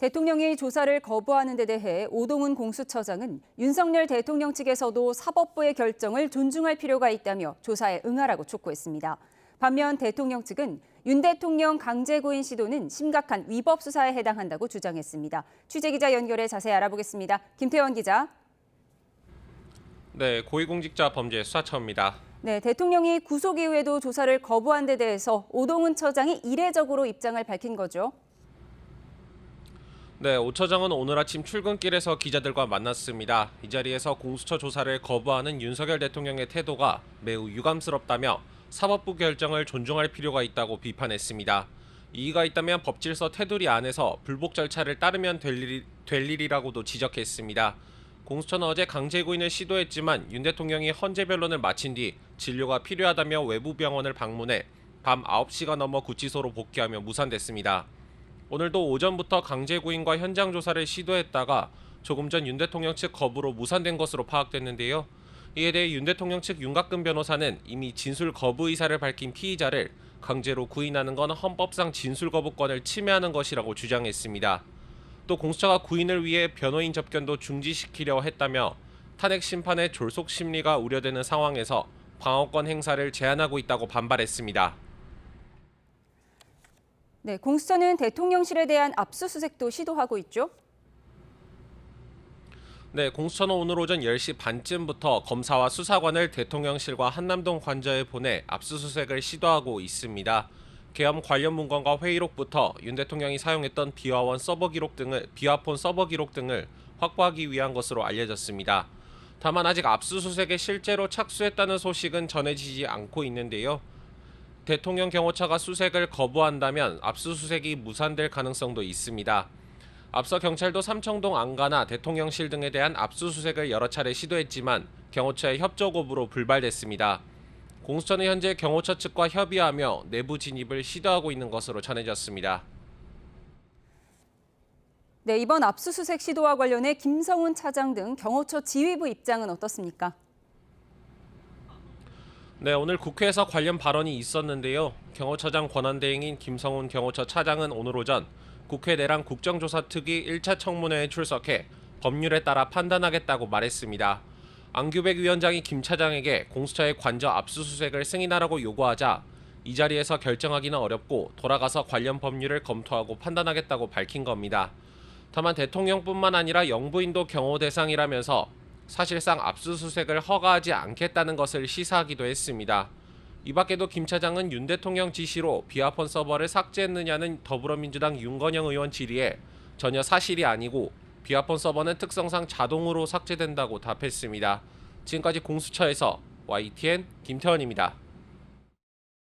대통령이 조사를 거부하는 데 대해 오동훈 공수처장은 윤석열 대통령 측에서도 사법부의 결정을 존중할 필요가 있다며 조사에 응하라고 촉구했습니다. 반면 대통령 측은 윤 대통령 강제 구인 시도는 심각한 위법 수사에 해당한다고 주장했습니다. 취재기자 연결해 자세히 알아보겠습니다. 김태원 기자. 네, 고위공직자 범죄수사처입니다. 네, 대통령이 구속 이후에도 조사를 거부한 데 대해서 오동훈 처장이 이례적으로 입장을 밝힌 거죠. 네, 오 처장은 오늘 아침 출근길에서 기자들과 만났습니다. 이 자리에서 공수처 조사를 거부하는 윤석열 대통령의 태도가 매우 유감스럽다며 사법부 결정을 존중할 필요가 있다고 비판했습니다. 이의가 있다면 법질서 테두리 안에서 불복 절차를 따르면 될 일이라고도 지적했습니다. 공수처는 어제 강제 구인을 시도했지만 윤 대통령이 헌재 변론을 마친 뒤 진료가 필요하다며 외부 병원을 방문해 밤 9시가 넘어 구치소로 복귀하며 무산됐습니다. 오늘도 오전부터 강제 구인과 현장 조사를 시도했다가 조금 전 윤 대통령 측 거부로 무산된 것으로 파악됐는데요. 이에 대해 윤 대통령 측 윤곽근 변호사는 이미 진술 거부 의사를 밝힌 피의자를 강제로 구인하는 건 헌법상 진술 거부권을 침해하는 것이라고 주장했습니다. 또 공수처가 구인을 위해 변호인 접견도 중지시키려 했다며 탄핵 심판의 졸속 심리가 우려되는 상황에서 방어권 행사를 제한하고 있다고 반발했습니다. 네, 공수처는 대통령실에 대한 압수수색도 시도하고 있죠. 네, 공수처는 오늘 오전 10시 반쯤부터 검사와 수사관을 대통령실과 한남동 관저에 보내 압수수색을 시도하고 있습니다. 계엄 관련 문건과 회의록부터 윤 대통령이 사용했던 비화폰 서버 기록 등을 확보하기 위한 것으로 알려졌습니다. 다만 아직 압수수색에 실제로 착수했다는 소식은 전해지지 않고 있는데요. 대통령 경호처가 수색을 거부한다면 압수수색이 무산될 가능성도 있습니다. 앞서 경찰도 삼청동 안가나 대통령실 등에 대한 압수수색을 여러 차례 시도했지만 경호처의 협조 거부로 불발됐습니다. 공수처는 현재 경호처 측과 협의하며 내부 진입을 시도하고 있는 것으로 전해졌습니다. 네, 이번 압수수색 시도와 관련해 김성훈 차장 등 경호처 지휘부 입장은 어떻습니까? 네, 오늘 국회에서 관련 발언이 있었는데요. 경호처장 권한대행인 김성훈 경호처 차장은 오늘 오전 국회 내란 국정조사특위 1차 청문회에 출석해 법률에 따라 판단하겠다고 말했습니다. 안규백 위원장이 김 차장에게 공수처의 관저 압수수색을 승인하라고 요구하자 이 자리에서 결정하기는 어렵고 돌아가서 관련 법률을 검토하고 판단하겠다고 밝힌 겁니다. 다만 대통령뿐만 아니라 영부인도 경호 대상이라면서 사실상 압수수색을 허가하지 않겠다는 것을 시사하기도 했습니다. 이 밖에도 김 차장은 윤 대통령 지시로 비화폰 서버를 삭제했느냐는 더불어민주당 윤건영 의원 질의에 전혀 사실이 아니고 비화폰 서버는 특성상 자동으로 삭제된다고 답했습니다. 지금까지 공수처에서 YTN 김태원입니다.